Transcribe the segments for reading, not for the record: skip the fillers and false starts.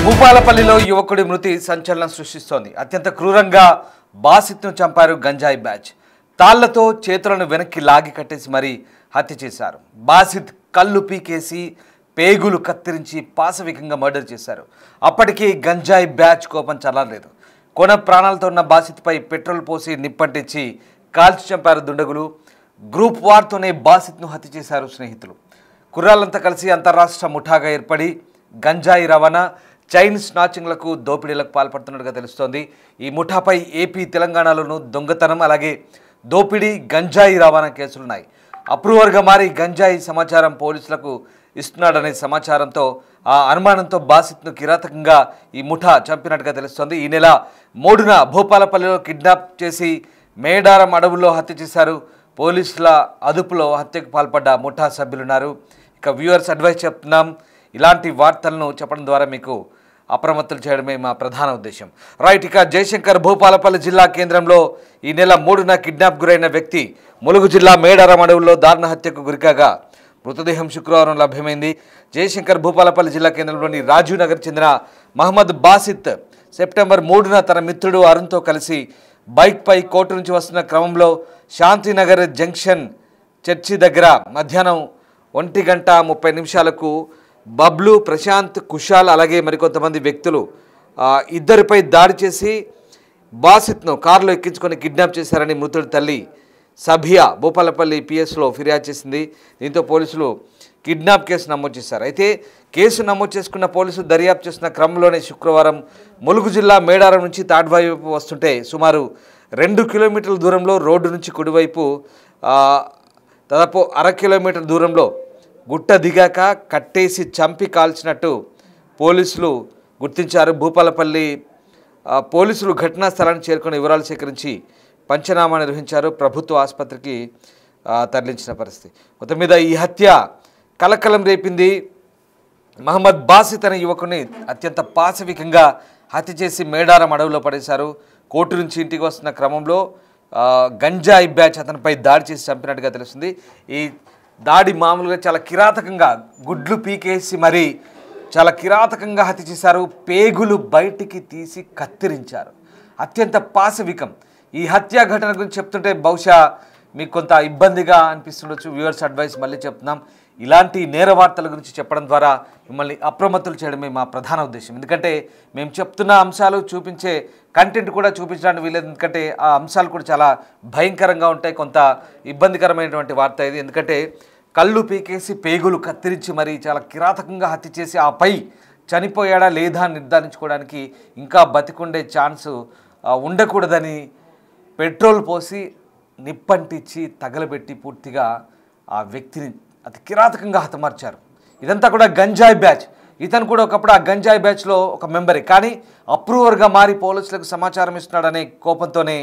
భూపాలపల్లిలో యువకుడి మృతి సంచలనం సృష్టిస్తోంది. అత్యంత క్రూరంగా బాసిత్ను చంపారు గంజాయి బ్యాచ్. తాళ్లతో చేతులను వెనక్కి లాగి కట్టేసి మరీ హత్య చేశారు. బాసిత్ కళ్ళు పీకేసి పేగులు కత్తిరించి పాశవికంగా మర్డర్ చేశారు. అప్పటికీ గంజాయి బ్యాచ్ కోపం చల్లారలేదు. కొన ప్రాణాలతో ఉన్న బాసిత్పై పెట్రోల్ పోసి నిప్పంటించి కాల్చి చంపారు దుండగులు. గ్రూప్ వార్తోనే బాసిత్ను హత్య చేశారు స్నేహితులు. కుర్రాళ్ళంతా కలిసి అంతర్రాష్ట్ర ముఠాగా ఏర్పడి గంజాయి రవాణా, చైన్ స్నాచింగ్లకు, దోపిడీలకు పాల్పడుతున్నట్టుగా తెలుస్తోంది. ఈ ముఠాపై ఏపీ, తెలంగాణలోనూ దొంగతనం, అలాగే దోపిడీ, గంజాయి రవాణా కేసులున్నాయి. అప్రూవర్గా మారి గంజాయి సమాచారం పోలీసులకు ఇస్తున్నాడనే సమాచారంతో, ఆ అనుమానంతో బాసిత్ను కిరాతకంగా ఈ ముఠా చంపినట్టుగా తెలుస్తోంది. ఈ నెల 3న భూపాలపల్లిలో కిడ్నాప్ చేసి మేడారం అడవుల్లో హత్య చేశారు. పోలీసుల అదుపులో హత్యకు పాల్పడ్డ ముఠా సభ్యులున్నారు. ఇక వ్యూవర్స్ అడ్వైస్ చెప్తున్నాం, ఇలాంటి వార్తలను చెప్పడం ద్వారా మీకు అప్రమత్తులు చేయడమే మా ప్రధాన ఉద్దేశం. రైట్, ఇక జయశంకర్ భూపాలపల్లి జిల్లా కేంద్రంలో ఈ నెల 3న కిడ్నాప్ గురైన వ్యక్తి ములుగు జిల్లా మేడారం అడవుల్లో దారుణ హత్యకు గురికాగా మృతదేహం శుక్రవారం లభ్యమైంది. జయశంకర్ భూపాలపల్లి జిల్లా కేంద్రంలోని రాజీవ్ నగర్ చెందిన మహమ్మద్ బాసిత్ సెప్టెంబర్ 3న తన మిత్రుడు అరుణ్తో కలిసి బైక్పై కోర్టు నుంచి వస్తున్న క్రమంలో శాంతినగర్ జంక్షన్ చర్చి దగ్గర మధ్యాహ్నం 1:30 బబ్లు, ప్రశాంత్, కుషాల్ అలాగే మరికొంతమంది వ్యక్తులు ఇద్దరిపై దాడి చేసి బాసిత్ను కారులో ఎక్కించుకొని కిడ్నాప్ చేశారని మృతుడి తల్లి సభియా భూపాలపల్లి పిఎస్లో ఫిర్యాదు చేసింది. దీంతో పోలీసులు కిడ్నాప్ కేసు నమోదు చేశారు. అయితే కేసు నమోదు చేసుకున్న పోలీసులు దర్యాప్తు చేస్తున్న క్రమంలోనే శుక్రవారం ములుగు జిల్లా మేడారం నుంచి తాడ్వాయి వైపు వస్తుంటే సుమారు 2 కిలోమీటర్ల దూరంలో రోడ్డు నుంచి కుడివైపు దాదాపు 1/2 కిలోమీటర్ దూరంలో గుట్ట దిగాక కట్టేసి చంపి కాల్చినట్టు పోలీసులు గుర్తించారు. భూపాలపల్లి పోలీసులు ఘటనా స్థలాన్ని చేరుకుని వివరాలు సేకరించి పంచనామా నిర్వహించారు. ప్రభుత్వ ఆసుపత్రికి తరలించిన పరిస్థితి. మొత్తం మీద ఈ హత్య కలకలం రేపింది. మహమ్మద్ బాసిత్ అనే యువకుని అత్యంత పాశవికంగా హత్య చేసి మేడారం అడవిలో పడేశారు. కోర్టు నుంచి ఇంటికి వస్తున్న క్రమంలో గంజాయి బ్యాచ్ అతనిపై దాడి చేసి చంపినట్టుగా తెలుస్తుంది. ఈ దాడి మామూలుగా చాలా కిరాతకంగా గుడ్లు పీకేసి మరి చాలా కిరాతకంగా హత్య చేశారు. పేగులు బయటికి తీసి కత్తిరించారు. అత్యంత పాశవికం. ఈ హత్యా ఘటన గురించి చెప్తుంటే బహుశా మీకు కొంత ఇబ్బందిగా అనిపిస్తుండొచ్చు. వ్యూవర్స్ అడ్వైస్ మళ్ళీ చెప్తున్నాం, ఇలాంటి నేర వార్తల గురించి చెప్పడం ద్వారా మిమ్మల్ని అప్రమత్తులు చేయడమే మా ప్రధాన ఉద్దేశం. ఎందుకంటే మేము చెప్తున్న అంశాలు చూపించే కంటెంట్ కూడా చూపించడానికి వీలేదు. ఎందుకంటే ఆ అంశాలు కూడా చాలా భయంకరంగా ఉంటాయి. కొంత ఇబ్బందికరమైనటువంటి వార్త ఇది. ఎందుకంటే కళ్ళు పీకేసి పేగులు కత్తిరించి మరి చాలా కిరాతకంగా హత్య చేసి ఆపై చనిపోయాడా లేదా అని నిర్ధారించుకోవడానికి ఇంకా బతికుండే ఛాన్స్ ఉండకూడదని పెట్రోల్ పోసి నిప్పంటించి తగలబెట్టి పూర్తిగా ఆ వ్యక్తిని అతి కిరాతకంగా హతమార్చారు. ఇదంతా కూడా గంజాయి బ్యాచ్. ఇతను కూడా ఒకప్పుడు ఆ గంజాయి బ్యాచ్లో ఒక మెంబరే, కానీ అప్రూవర్గా మారి పోలీసులకు సమాచారం ఇస్తున్నాడనే కోపంతోనే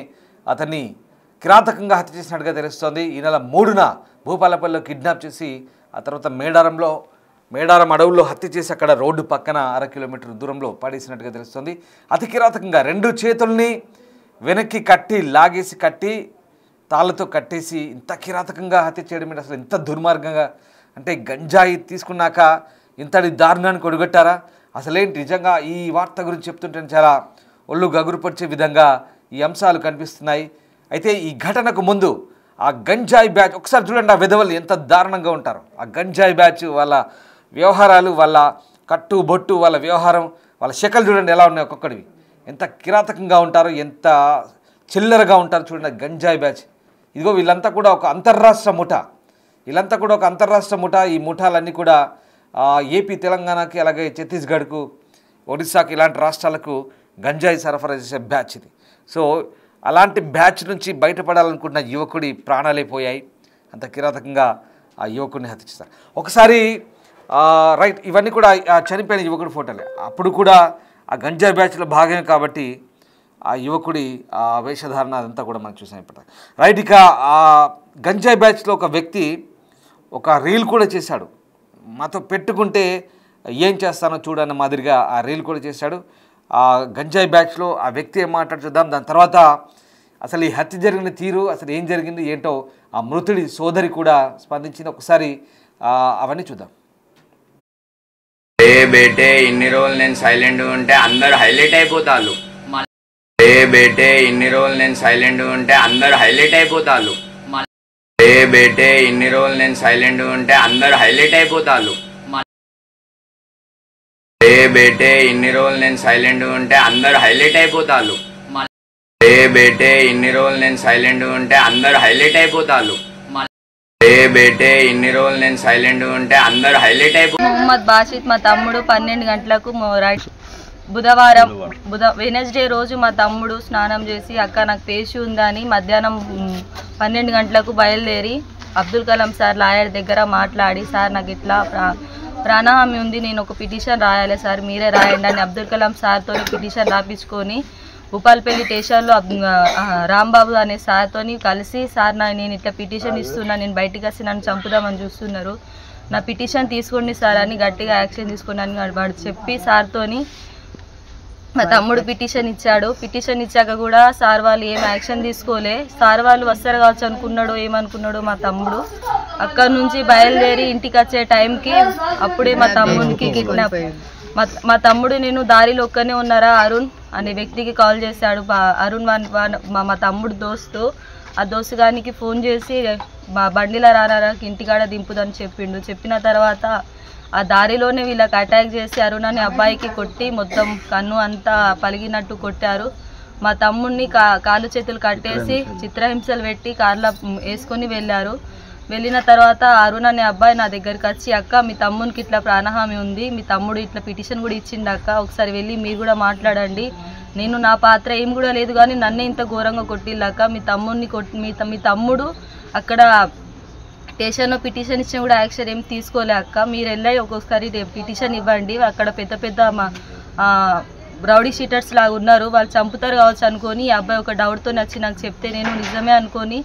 అతన్ని కిరాతకంగా హత్య చేసినట్టుగా తెలుస్తోంది. ఈ నెల 3న భూపాలపల్లిలో కిడ్నాప్ చేసి ఆ తర్వాత మేడారం అడవుల్లో హత్య చేసి అక్కడ రోడ్డు పక్కన 1/2 కిలోమీటర్ దూరంలో పడేసినట్టుగా తెలుస్తోంది. అతి కిరాతకంగా 2 చేతుల్ని వెనక్కి లాగేసి కట్టి తాళ్ళతో కట్టేసి ఇంత కిరాతకంగా హత్య చేయడం ఏంటి? అసలు ఇంత దుర్మార్గంగా, అంటే గంజాయి తీసుకున్నాక ఇంతటి దారుణానికి ఒడిగట్టారా? అసలేంటి నిజంగా ఈ వార్త గురించి చెప్తుంటే చాలా ఒళ్ళు గగురుపరిచే విధంగా ఈ అంశాలు కనిపిస్తున్నాయి. అయితే ఈ ఘటనకు ముందు ఆ గంజాయి బ్యాచ్ ఒకసారి చూడండి, ఆ విధవలు ఎంత దారుణంగా ఉంటారు. ఆ గంజాయి బ్యాచ్ వాళ్ళ వ్యవహారాలు, వాళ్ళ కట్టు బొట్టు, వాళ్ళ వ్యవహారం, వాళ్ళ శకలు చూడండి ఎలా ఉన్నాయి. ఒక్కొక్కడివి ఎంత కిరాతకంగా ఉంటారు, ఎంత చిల్లరగా ఉంటారు చూడండి గంజాయి బ్యాచ్. ఇదిగో వీళ్ళంతా కూడా ఒక అంతర్రాష్ట్ర ముఠా. ఈ ముఠాలన్నీ కూడా ఏపీ, తెలంగాణకి అలాగే ఛత్తీస్గఢ్కు, ఒడిశాకి ఇలాంటి రాష్ట్రాలకు గంజాయి సరఫరా చేసే బ్యాచ్ ఇది. సో అలాంటి బ్యాచ్ నుంచి బయటపడాలనుకున్న యువకుడి ప్రాణాలే పోయాయి. అంత కిరాతకంగా ఆ యువకుడిని హత్య చేశారు. ఒకసారి రైట్, ఇవన్నీ కూడా చనిపోయిన యువకుడి ఫోటోలే. అప్పుడు కూడా ఆ గంజాయి బ్యాచ్లో భాగమే కాబట్టి ఆ యువకుడి ఆ వేషధారణ అదంతా కూడా మనం చూసాం ఇప్పుడు. రైట్, ఇక ఆ గంజాయి బ్యాచ్లో ఒక వ్యక్తి ఒక రీల్ కూడా చేశాడు. మాతో పెట్టుకుంటే ఏం చేస్తానో చూడన్న మాదిరిగా ఆ రీల్ కూడా చేశాడు. ఆ గంజాయి బ్యాచ్లో ఆ వ్యక్తి ఏం మాట్లాడు చూద్దాం. దాని తర్వాత అసలు ఈ హత్య జరిగిన తీరు, అసలు ఏం జరిగింది ఏంటో ఆ మృతుడి సోదరి కూడా స్పందించింది. ఒకసారి అవన్నీ చూద్దాం. బేటే ఇన్ని రోజులు నేను సైలెంట్ ఉంటే అందరు హైలైట్ అయిపోతారు. బేటే ఇన్ని రోజులు నేను సైలెంట్ ఉంటే అందరు హైలైట్ అయిపోతారు. బేటే ఇన్ని రోజులు నేను సైలెంట్ ఉంటే అందరు హైలైట్ అయిపోతారు. బేటే ఇన్ని రోజులు నేను సైలెంట్ ఉంటే అందరు హైలైట్ అయిపోతారు. బేటే ఇన్ని రోజులు నేను సైలెంట్ ఉంటే అందరు హైలైట్ అయిపోతారు. బేటే ఇన్ని రోజులు నేను సైలెంట్ ఉంటే అందరు హైలైట్ అయిపోతారు. మొహమ్మద్ బాషిద్ మా తమ్ముడు 12 గంటలకు బుధవారం వెనస్డే రోజు మా తమ్ముడు స్నానం చేసి అక్క నాకు పేషి ఉందని మధ్యాహ్నం 12 గంటలకు బయలుదేరి అబ్దుల్ కలాం సార్ లాయర్ దగ్గర మాట్లాడి, సార్ నాకు ఇట్లా ప్రాణహామీ ఉంది, నేను ఒక పిటిషన్ రాయాలి సార్, మీరే రాయండి అని అబ్దుల్ కలాం సార్తో పిటిషన్ రాపించుకొని భూపాలపల్లి స్టేషన్లో రాంబాబు అనే సార్తో కలిసి, సార్ నేను ఇట్లా పిటిషన్ ఇస్తున్నా, నేను బయటికి వచ్చి నన్ను చంపుదామని చూస్తున్నారు, నా పిటిషన్ తీసుకోండి సార్ అని గట్టిగా యాక్షన్ తీసుకున్నాను వాడు చెప్పి సార్తోని మా తమ్ముడు పిటిషన్ ఇచ్చాడు. పిటిషన్ ఇచ్చాక కూడా సార్ వాళ్ళు ఏం యాక్షన్ తీసుకోలే. సార్ వాళ్ళు వస్తారు కావచ్చు అనుకున్నాడు, ఏమనుకున్నాడు మా తమ్ముడు. అక్కడి నుంచి బయలుదేరి ఇంటికి వచ్చే టైంకి అప్పుడే మా తమ్ముడికి కిడ్నాప్. మా తమ్ముడు నేను దారిలో ఒక్కనే ఉన్నారా అరుణ్ అనే వ్యక్తికి కాల్ చేశాడు. అరుణ్ మా తమ్ముడు దోస్తు. ఆ దోస్తు గారికి ఫోన్ చేసి మా బండిలో రానారాకి ఇంటికాడ దింపుదని చెప్పిండు. చెప్పిన తర్వాత ఆ దారిలోనే వీళ్ళకి అటాక్ చేసి అరుణ్ అనే అబ్బాయికి కొట్టి మొత్తం కన్ను అంతా పలిగినట్టు కొట్టారు. మా తమ్ముడిని కాలు చేతులు కట్టేసి చిత్రహింసలు పెట్టి కార్లో వేసుకొని వెళ్ళారు. వెళ్ళిన తర్వాత అరుణ్ అనే అబ్బాయి నా దగ్గరికి వచ్చి, అక్క మీ తమ్మునికి ఇట్లా ప్రాణహామీ ఉంది, మీ తమ్ముడు ఇట్లా పిటిషన్ కూడా ఇచ్చిండు అక్క, ఒకసారి వెళ్ళి మీరు కూడా మాట్లాడండి, నేను నా పాత్ర ఏం కూడా లేదు కానీ నన్నే ఇంత ఘోరంగా కొట్టిల్లక్క, మీ తమ్ముడిని మీ తమ్ముడు అక్కడ స్టేషన్లో పిటిషన్ ఇచ్చిన కూడా యాక్షన్ ఏం తీసుకోలే అక్క, మీరు వెళ్ళి ఒక్కొక్కసారి పిటిషన్ ఇవ్వండి, అక్కడ పెద్ద పెద్ద రౌడీ షీటర్స్ లాగా ఉన్నారు, వాళ్ళు చంపుతారు కావచ్చు అనుకొని ఈ అబ్బాయి ఒక డౌట్తో వచ్చి నాకు చెప్తే నేను నిజమే అనుకొని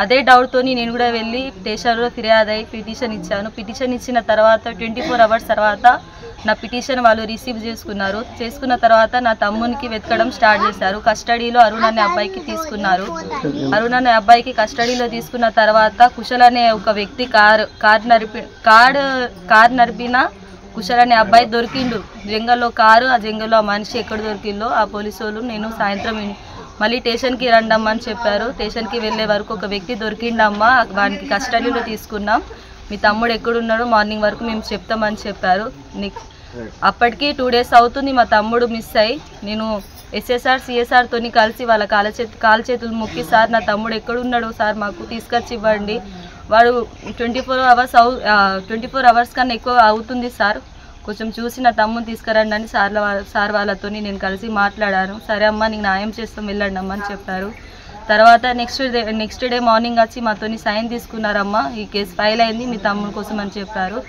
అదే డౌట్తో నేను కూడా వెళ్ళి స్టేషన్లో ఫిర్యాదు అయ్యి పిటిషన్ ఇచ్చాను. పిటిషన్ ఇచ్చిన తర్వాత 24 అవర్స్ తర్వాత నా పిటిషన్ వాళ్ళు రిసీవ్ చేసుకున్న తర్వాత నా తమ్మునికి వెతకడం స్టార్ట్ చేశారు. కస్టడీలో అరుణ్ అనే అబ్బాయికి తీసుకున్నారు. అరుణ్ అనే అబ్బాయికి కస్టడీలో తీసుకున్న తర్వాత కుశల్ అనే ఒక వ్యక్తి కార్ నడిపిన కుశల్ అనే అబ్బాయి దొరికిండు. జంగల్లో కారు, ఆ జంగల్లో ఆ మనిషి ఎక్కడ దొరికిందో ఆ పోలీసు వాళ్ళు నేను సాయంత్రం మళ్ళీ స్టేషన్కి రండమ్మని చెప్పారు. స్టేషన్కి వెళ్ళే వరకు ఒక వ్యక్తి దొరికిండమ్మా, వానికి కస్టడీలో తీసుకున్నాం, మీ తమ్ముడు ఎక్కడున్నాడో మార్నింగ్ వరకు మేము చెప్తామని చెప్పారు. అప్పటికి 2 డేస్ అవుతుంది మా తమ్ముడు మిస్ అయ్యి. నేను SSR CSRతో కలిసి వాళ్ళ కాలు చేతులు మొక్కి, సార్ నా తమ్ముడు ఎక్కడున్నాడో సార్ మాకు తీసుకొచ్చి ఇవ్వండి, వాడు 24 అవర్స్ కన్నా ఎక్కువ అవుతుంది సార్, కొంచెం చూసి నా తమ్ముని తీసుకురండి అని సార్ వాళ్ళతో నేను కలిసి మాట్లాడాను. సరే అమ్మ నీకు న్యాయం చేస్తాం వెళ్ళండి అమ్మ అని చెప్పారు. తర్వాత నెక్స్ట్ డే మార్నింగ్ వచ్చి మాతోని సైన్ తీసుకున్నారమ్మ, ఈ కేసు ఫైల్ అయింది మీ తమ్ముని కోసం అని చెప్పారు.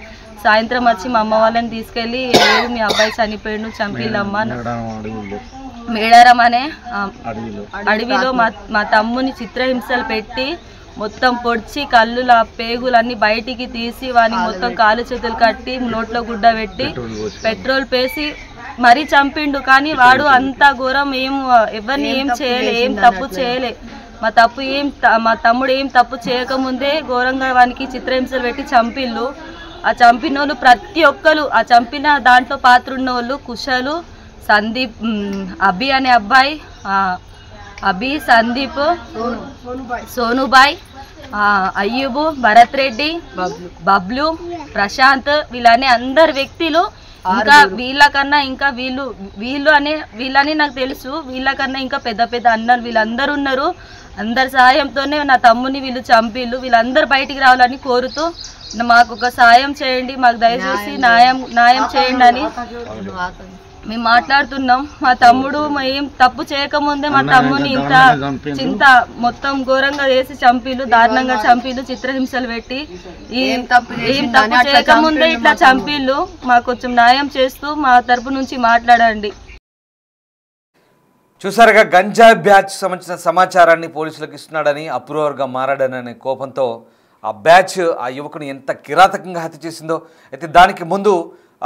సాయంత్రం వచ్చి మా అమ్మ వాళ్ళని తీసుకెళ్ళి లేదు మీ అబ్బాయి చనిపోయాడు చంపిల్లమ్మ, మేడారం అనే అడవిలో మా తమ్ముని చిత్రహింసలు పెట్టి మొత్తం పొడిచి కళ్ళుల పేగులన్నీ బయటికి తీసి వాని మొత్తం కాలు చేతులు కట్టి నోట్లో గుడ్డ పెట్టి పెట్రోల్ పేసి మరీ చంపిండు. కానీ వాడు అంత ఘోరం ఎవరిని ఏం చేయలే, ఏం తప్పు చేయలే. మా తమ్ముడు ఏం తప్పు చేయకముందే ఘోరంగా వానికి చిత్రహింసలు పెట్టి చంపిళ్ళు. ఆ చంపిన వాళ్ళు ప్రతి ఒక్కరు, ఆ చంపిన దాంట్లో పాత్ర ఉన్న వాళ్ళు కుశలు, సందీప్, అభి అనే అబ్బాయి, అభి, సందీప్, సోనుబాయ్, అయ్యూబు, భరత్ రెడ్డి, బబ్లు, ప్రశాంత్, వీళ్ళని అందరు వ్యక్తులు. ఇంకా వీళ్ళకన్నా ఇంకా వీళ్ళని నాకు తెలుసు, వీళ్ళకన్నా ఇంకా పెద్ద పెద్ద అన్నలు వీళ్ళందరూ ఉన్నారు. అందరి సహాయంతోనే నా తమ్ముని వీళ్ళు చంపిళ్ళు. వీళ్ళందరూ బయటికి రావాలని కోరుతూ మాకు ఒక సాయం చేయండి, మాకు దయచేసి న్యాయం చేయండి అని మేము మాట్లాడుతున్నాం. మా తమ్ముడు ఏం తప్పు చేయకముందే మా తమ్ముని చింత మొత్తం ఘోరంగా వేసి చంపిలు, దారుణంగా చంపిలు, చిత్రహింసలు పెట్టి ఏం తప్పు చేయకముందే ఇట్లా చంపిళ్ళు. మాకు కొంచెం న్యాయం చేస్తూ మా తరపు నుంచి మాట్లాడండి. చూసారుగా గంజాయి బ్యాచ్ సంబంధించిన సమాచారాన్ని పోలీసులకు ఇస్తున్నాడని, అప్రూవర్గా మారాడననే కోపంతో ఆ బ్యాచ్ ఆ యువకుని ఎంత కిరాతకంగా హత్య చేసిందో. అయితే దానికి ముందు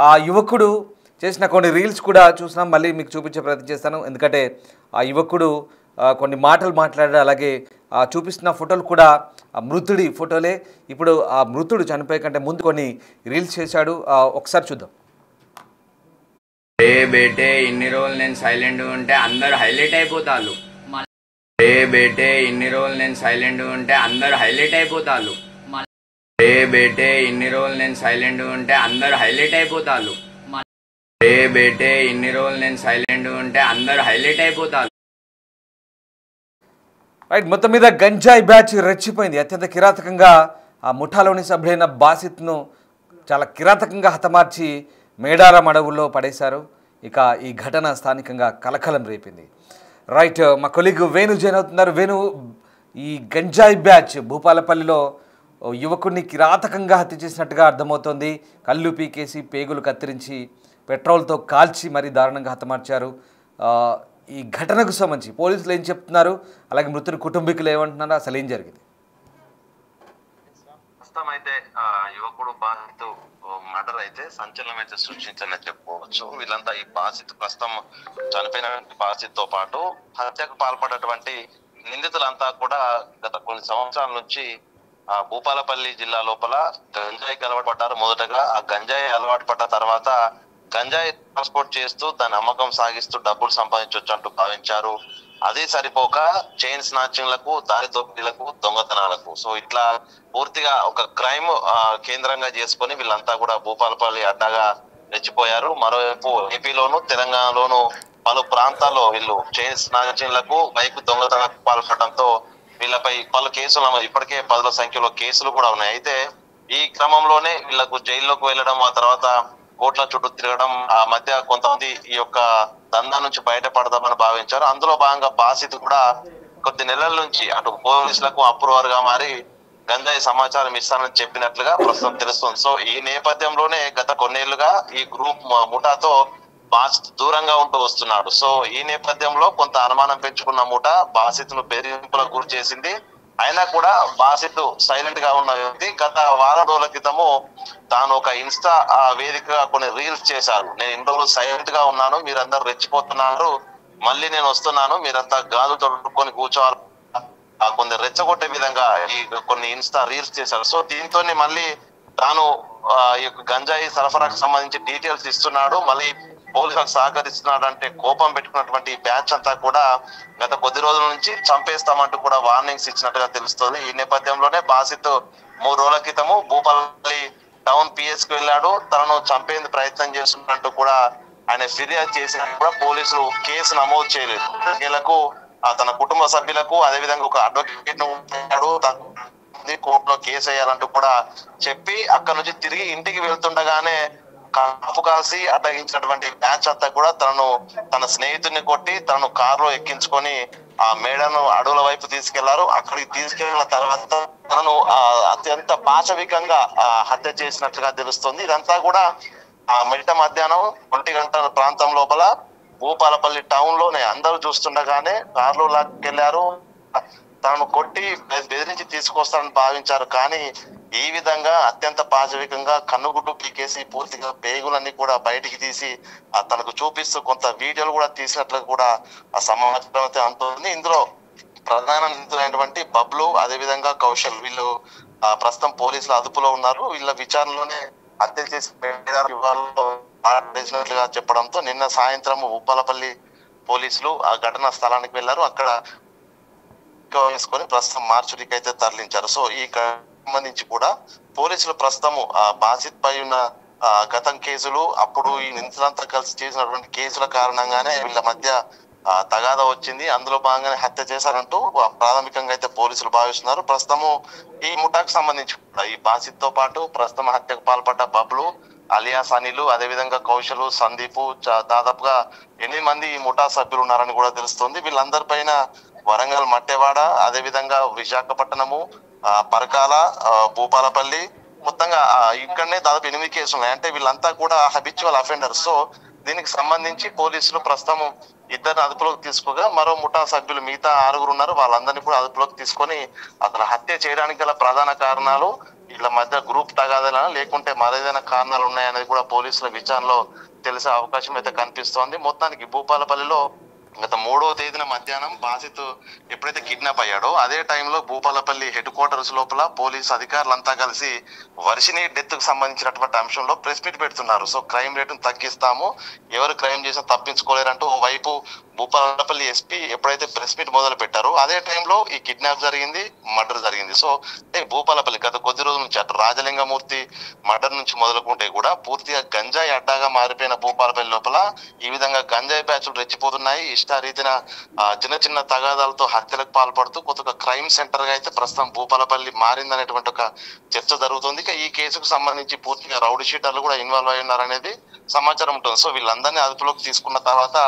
ఆ యువకుడు చేసిన కొన్ని రీల్స్ కూడా చూసినాం, మళ్ళీ మీకు చూపించే ప్రయత్నం చేస్తాను. ఎందుకంటే ఆ యువకుడు కొన్ని మాటలు మాట్లాడాడు, అలాగే చూపిస్తున్న ఫోటోలు కూడా మృతుడి ఫోటోలే. ఇప్పుడు ఆ మృతుడు చనిపోయే కంటే ముందు కొన్ని రీల్స్ చేశాడు, ఒకసారి చూద్దాం. ఏ బేటే ఇన్ని రోజులు నేను సైలెంట్ ఉంటే అందరు హైలైట్ అయిపోతారు. ఏ బేటే ఇన్ని రోజులు నేను సైలెంట్ ఉంటే అందరు హైలైట్ అయిపోతారు. ఏ బేటే ఇన్ని రోజులు నేను సైలెంట్ ఉంటే అందరు హైలైట్ అయిపోతారు. ఏ బేటే ఇన్ని రోజులు నేను సైలెంట్ ఉంటే అందరు హైలైట్ అయిపోతారు. రైట్, మొత్తం మీద గంజాయి బ్యాచ్ రెచ్చిపోయింది. అత్యంత కిరాతకంగా ఆ ముఠాలోని సభ్యులైన బాసిత్ను చాలా కిరాతకంగా హతమార్చి మేడారం అడవుల్లో పడేశారు. ఇక ఈ ఘటన స్థానికంగా కలకలం రేపింది. రైట్, మా కొలీగ్ వేణు జాయిన్ అవుతున్నారు. వేణు, ఈ గంజాయి బ్యాచ్ భూపాలపల్లిలో యువకుడిని కిరాతకంగా హత్య చేసినట్టుగా అర్థమవుతోంది. కళ్ళు పీకేసి పేగులు కత్తిరించి పెట్రోల్తో కాల్చి మరీ దారుణంగా హతమార్చారు. ఈ ఘటనకు సంబంధించి పోలీసులు ఏం చెప్తున్నారు, అలాగే మృతుని కుటుంబీకులు ఏమంటున్నారు, అసలు ఏం జరిగింది? ప్రస్తుతం అయితే యువకుడు బాధితు మర్డర్ అయితే సంచలనం అయితే సృష్టించని చెప్పుకోవచ్చు. వీళ్ళంతా ఈ బాధితు ప్రస్తుతం చనిపోయిన బాధితుతో పాటు హత్యకు పాల్పడినటువంటి నిందితులంతా కూడా గత కొన్ని సంవత్సరాల నుంచి భూపాలపల్లి జిల్లా లోపల గంజాయికి అలవాటు పడ్డారు. మొదటగా ఆ గంజాయి అలవాటు పడ్డ తర్వాత గంజాయి ట్రాన్స్పోర్ట్ చేస్తూ దాని అమ్మకం సాగిస్తూ డబ్బులు సంపాదించవచ్చు అంటూ భావించారు. అదే సరిపోక చైన్ స్నాచింగ్లకు, దారి దోపిడీలకు, దొంగతనాలకు, సో ఇట్లా పూర్తిగా ఒక క్రైమ్ కేంద్రంగా చేసుకొని వీళ్ళంతా కూడా భూపాలపల్లి అడ్డాగా రెచ్చిపోయారు. మరోవైపు ఏపీలోను తెలంగాణలోను పలు ప్రాంతాల్లో వీళ్ళు చైన్ స్నాచింగ్లకు, బైక్ దొంగతనాలకు పాల్పడడంతో వీళ్ళపై పలు కేసులు ఇప్పటికే 10ల సంఖ్యలో కేసులు కూడా ఉన్నాయి. అయితే ఈ క్రమంలోనే వీళ్ళకు జైల్లోకి వెళ్ళడం, ఆ తర్వాత కోట్ల చుట్టూ తిరగడం, ఆ మధ్య కొంతమంది ఈ యొక్క దందా నుంచి బయటపడదామని భావించారు. అందులో భాగంగా బాసిత్ కూడా కొద్ది నెలల నుంచి అటు పోలీసులకు అప్రూవర్ గా మారి గంజాయి సమాచారం ఇస్తానని చెప్పినట్లుగా ప్రస్తుతం తెలుస్తుంది. సో ఈ నేపథ్యంలోనే గత కొన్నేళ్లుగా ఈ గ్రూప్ ముఠాతో బాసిత్ దూరంగా ఉంటూ వస్తున్నాడు. సో ఈ నేపథ్యంలో కొంత అనుమానం పెంచుకున్న ముఠా బాసిత్ ను బెదిరింపులకు గురి చేసింది. అయినా కూడా బాసిత్ సైలెంట్ గా ఉన్న వ్యక్తి గత వారం రోజుల క్రితము తాను ఒక ఇన్స్టా వేదికగా కొన్ని రీల్స్ చేశారు. నేను ఇన్ని రోజులు సైలెంట్ గా ఉన్నాను, మీరందరూ రెచ్చిపోతున్నారు, మళ్ళీ నేను వస్తున్నాను, మీరంతా గాజులు తొడుక్కొని కూర్చోవాలి, కొన్ని రెచ్చగొట్టే విధంగా ఈ కొన్ని ఇన్స్టా రీల్స్ చేశారు. సో దీంతో మళ్ళీ తాను ఈ యొక్క గంజాయి సరఫరాకు సంబంధించి డీటెయిల్స్ ఇస్తున్నాడు, మళ్ళీ పోలీసులకు సహకరిస్తున్నాడు అంటే కోపం పెట్టుకున్నటువంటి బ్యాచ్ అంతా కూడా గత కొద్ది రోజుల నుంచి చంపేస్తామంటూ కూడా వార్నింగ్స్ ఇచ్చినట్టుగా తెలుస్తుంది. ఈ నేపథ్యంలోనే బాసిత్ 3 రోజుల క్రితము భూపాలపల్లి టౌన్ పిఎస్ కి వెళ్ళాడు. తనను చంపేందుకు ప్రయత్నం చేస్తున్నట్టు కూడా ఆయన ఫిర్యాదు చేసినా కూడా పోలీసులు కేసు నమోదు చేయలేదు. వీళ్ళకు తన కుటుంబ సభ్యులకు అదేవిధంగా ఒక అడ్వకేట్ ను కోర్టులో కేసు వేయాలంటూ కూడా చెప్పి అక్కడ నుంచి తిరిగి ఇంటికి వెళ్తుండగానే కాపు కాసి అడ్డగించినటువంటి బ్యాచ్ అంతా కూడా తన స్నేహితుడిని కొట్టి తనను కారులో ఎక్కించుకొని ఆ మేడను అడవుల వైపు తీసుకెళ్లారు. అక్కడికి తీసుకెళ్లిన తర్వాత తనను అత్యంత పాశవికంగా హత్య చేసినట్లుగా తెలుస్తుంది. ఇదంతా కూడా మిట్ట మధ్యాహ్నం 1 గంటల ప్రాంతం లోపల భూపాలపల్లి టౌన్ లోనే అందరూ చూస్తుండగానే కారులో లాక్కెళ్లారు. తనను కొట్టి బెదిరించి తీసుకొస్తానని భావించారు. కానీ ఈ విధంగా అత్యంత పాశవికంగా కన్నుగుడ్డు పీకేసి పూర్తిగా పేగులన్నీ కూడా బయటికి తీసి తనకు చూపిస్తూ కొంత వీడియోలు కూడా తీసినట్లు కూడా ఆ సమాచారం అయితే అంటుంది. ఇందులో ప్రధాన నిందితులైనటువంటి బబ్లు అదేవిధంగా కౌశల్ వీళ్ళు ప్రస్తుతం పోలీసుల అదుపులో ఉన్నారు. వీళ్ళ విచారణలోనే హత్య చేసి చేసినట్లుగా చెప్పడంతో నిన్న సాయంత్రం ఉప్పలపల్లి పోలీసులు ఆ ఘటనా స్థలానికి వెళ్లారు. అక్కడ వేసుకొని ప్రస్తుతం మార్చురికి అయితే తరలించారు. సో ఈ సంబంధించి కూడా పోలీసులు ప్రస్తుతం బాసిత్ పై ఉన్న గతం కేసులు, అప్పుడు ఈ నిందితులంతా కలిసి చేసినటువంటి కేసుల కారణంగానే వీళ్ళ మధ్య తగాదా వచ్చింది. అందులో భాగంగానే హత్య చేశారంటూ ప్రాథమికంగా అయితే పోలీసులు భావిస్తున్నారు. ప్రస్తుతము ఈ ముఠాకు సంబంధించి కూడా ఈ బాసిత్ తో పాటు ప్రస్తుతం హత్యకు పాల్పడ్డ బబ్లు, అలియాస్ అనిలు, అదేవిధంగా కౌశలు, సందీపు, దాదాపుగా 8 మంది ఈ ముఠా సభ్యులు ఉన్నారని కూడా తెలుస్తుంది. వీళ్ళందరిపైన వరంగల్, మట్టెవాడ, అదేవిధంగా విశాఖపట్నము, పరకాల, భూపాలపల్లి, మొత్తంగా ఇక్కడనే దాదాపు 8 కేసులు ఉన్నాయి. అంటే వీళ్ళంతా కూడా హ్యాబిచువల్ అఫెండర్స్. సో దీనికి సంబంధించి పోలీసులు ప్రస్తుతం 2 అదుపులోకి తీసుకోగా మరో ముఠా సభ్యులు మిగతా 6 ఉన్నారు. వాళ్ళందరినీ కూడా అదుపులోకి తీసుకొని అతను హత్య చేయడానికి గల ప్రధాన కారణాలు, వీళ్ళ మధ్య గ్రూప్ తగాదాలా లేకుంటే మరేదైనా కారణాలు ఉన్నాయనేది కూడా పోలీసుల విచారణలో తెలిసే అవకాశం అయితే కనిపిస్తోంది. మొత్తానికి భూపాలపల్లిలో గత 3వ తేదీన మధ్యాహ్నం బాధితు ఎప్పుడైతే కిడ్నాప్ అయ్యాడో అదే టైంలో భూపాలపల్లి హెడ్ క్వార్టర్స్ లోపల పోలీసు అధికారులంతా కలిసి వర్షిని డెత్ కు సంబంధించినటువంటి అంశంలో ప్రెస్ మీట్ పెడుతున్నారు. సో క్రైమ్ రేటును తగ్గిస్తాము, ఎవరు క్రైమ్ చేసినా తప్పించుకోలేరంటూ ఓవైపు భూపాలపల్లి ఎస్పీ ఎప్పుడైతే ప్రెస్ మీట్ మొదలు పెట్టారో అదే టైంలో ఈ కిడ్నాప్ జరిగింది, మర్డర్ జరిగింది. సో భూపాలపల్లి గత కొద్ది రోజుల నుంచి అటు రాజలింగమూర్తి మర్డర్ నుంచి మొదలుకుంటే కూడా పూర్తిగా గంజాయి అడ్డాగా మారిపోయిన భూపాలపల్లి లోపల ఈ విధంగా గంజాయి బ్యాచ్లు రెచ్చిపోతున్నాయి. ఇష్టారీతిన చిన్న చిన్న తగాదాలతో హత్యలకు పాల్పడుతూ కొత్తగా క్రైమ్ సెంటర్ గా అయితే ప్రస్తుతం భూపాలపల్లి మారిందనేటువంటి ఒక చర్చ జరుగుతుంది. ఇక ఈ కేసుకు సంబంధించి పూర్తిగా రౌడీ షీటర్లు కూడా ఇన్వాల్వ్ అయి ఉన్నారనేది సమాచారం ఉంటుంది. సో వీళ్ళందరినీ అదుపులోకి తీసుకున్న తర్వాత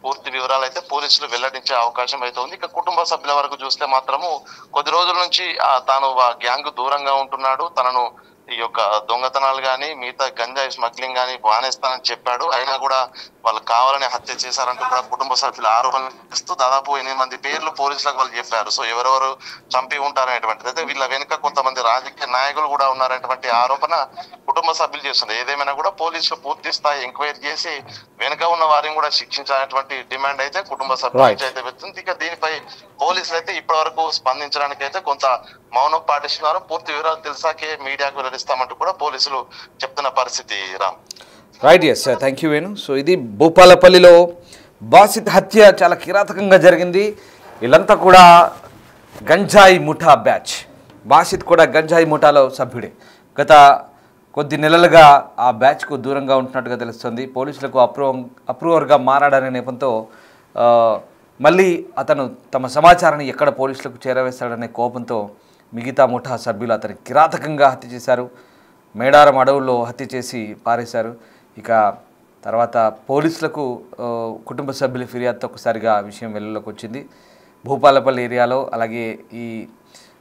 పూర్తి వివరాలు అయితే పోలీసులు వెల్లడించే అవకాశం అయితే ఉంది. ఇక కుటుంబ సభ్యుల వరకు చూస్తే మాత్రము కొద్ది రోజుల నుంచి తాను గ్యాంగ్ దూరంగా ఉంటున్నాడు, తనను ఈ యొక్క దొంగతనాలు గాని మిగతా గంజాయి స్మగ్లింగ్ గాని మానేస్తానని చెప్పాడు. అయినా కూడా వాళ్ళు కావాలని హత్య చేశారంటూ కూడా కుటుంబ సభ్యులు ఆరోపణలు చేస్తూ దాదాపు 8 మంది పేర్లు పోలీసులకు వాళ్ళు చెప్పారు. సో ఎవరెవరు చంపి ఉంటారనేటువంటిది అయితే వీళ్ళ వెనుక కొంతమంది రాజకీయ నాయకులు కూడా ఉన్నారనేటువంటి ఆరోపణ కుటుంబ సభ్యులు చేస్తున్నారు. ఏదేమైనా కూడా పోలీసులు పూర్తి స్థాయి ఎంక్వైరీ చేసి వెనుక ఉన్న వారిని కూడా శిక్షించాలనేటువంటి డిమాండ్ అయితే కుటుంబ సభ్యుల నుంచి అయితే వెళ్తుంది. ఇక దీనిపై పోలీసులు అయితే ఇప్పటి వరకు స్పందించడానికి అయితే కొంత మౌనం పాటిస్తున్నారు. పూర్తి వివరాలు తెలిసాకే మీడియాకు వెల్లడిస్తామంటూ కూడా పోలీసులు చెప్తున్న పరిస్థితి. Ram right, yes, thank you Venu. So ఇది భూపాలపల్లిలో బాసిత్ హత్య చాలా కిరాతకంగా జరిగింది. వీళ్ళంతా కూడా గంజాయి ముఠా బ్యాచ్. బాసిత్ కూడా గంజాయి ముఠాలో సభ్యుడే. గత కొద్ది నెలలుగా ఆ బ్యాచ్కు దూరంగా ఉంటున్నట్టుగా తెలుస్తుంది. పోలీసులకు అప్రూవర్గా మారాడనే నేపథ్యంతో మళ్ళీ అతను తమ సమాచారాన్ని ఎక్కడ పోలీసులకు చేరవేస్తాడనే కోపంతో మిగతా ముఠా సభ్యులు అతని కిరాతకంగా హత్య చేశారు. మేడారం అడవుల్లో హత్య చేసి పారేశారు. ఇక తర్వాత పోలీసులకు కుటుంబ సభ్యుల ఫిర్యాదుతో ఒకసారిగా విషయం వెలుగులోకి వచ్చింది. భూపాలపల్లి ఏరియాలో అలాగే ఈ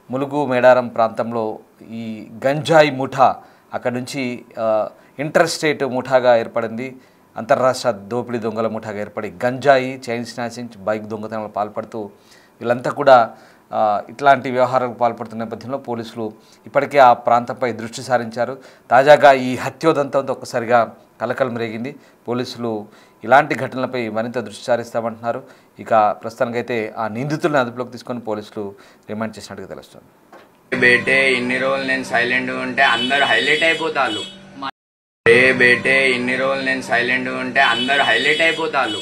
ములుగు మేడారం ప్రాంతంలో ఈ గంజాయి ముఠా అక్కడ నుంచి ఇంటర్ స్టేట్ ముఠాగా ఏర్పడింది. అంతర్రాష్ట్ర దోపిడీ దొంగల ముఠాగా ఏర్పడి గంజాయి, చైన్ స్నాచింగ్, బైక్ దొంగతనాలు పాల్పడుతూ వీళ్ళంతా కూడా ఇట్లాంటి వ్యవహారాలకు పాల్పడుతున్న నేపథ్యంలో పోలీసులు ఇప్పటికే ఆ ప్రాంతంపై దృష్టి సారించారు. తాజాగా ఈ హత్యోదంతంతో ఒక్కసారిగా కలకలం రేగింది. పోలీసులు ఇలాంటి ఘటనలపై మరింత దృష్టి సారిస్తామంటున్నారు. ఇక ప్రస్తుతానికైతే ఆ నిందితులను అదుపులోకి తీసుకొని పోలీసులు రిమాండ్ చేసినట్టుగా తెలుస్తుంది. బేటే ఇన్ని రోజులు నేను సైలెంట్ ఉంటే అందరు హైలైట్ అయిపోతారు. బేటే ఇన్ని రోజులు నేను సైలెంట్ ఉంటే అందరు హైలైట్ అయిపోతారు.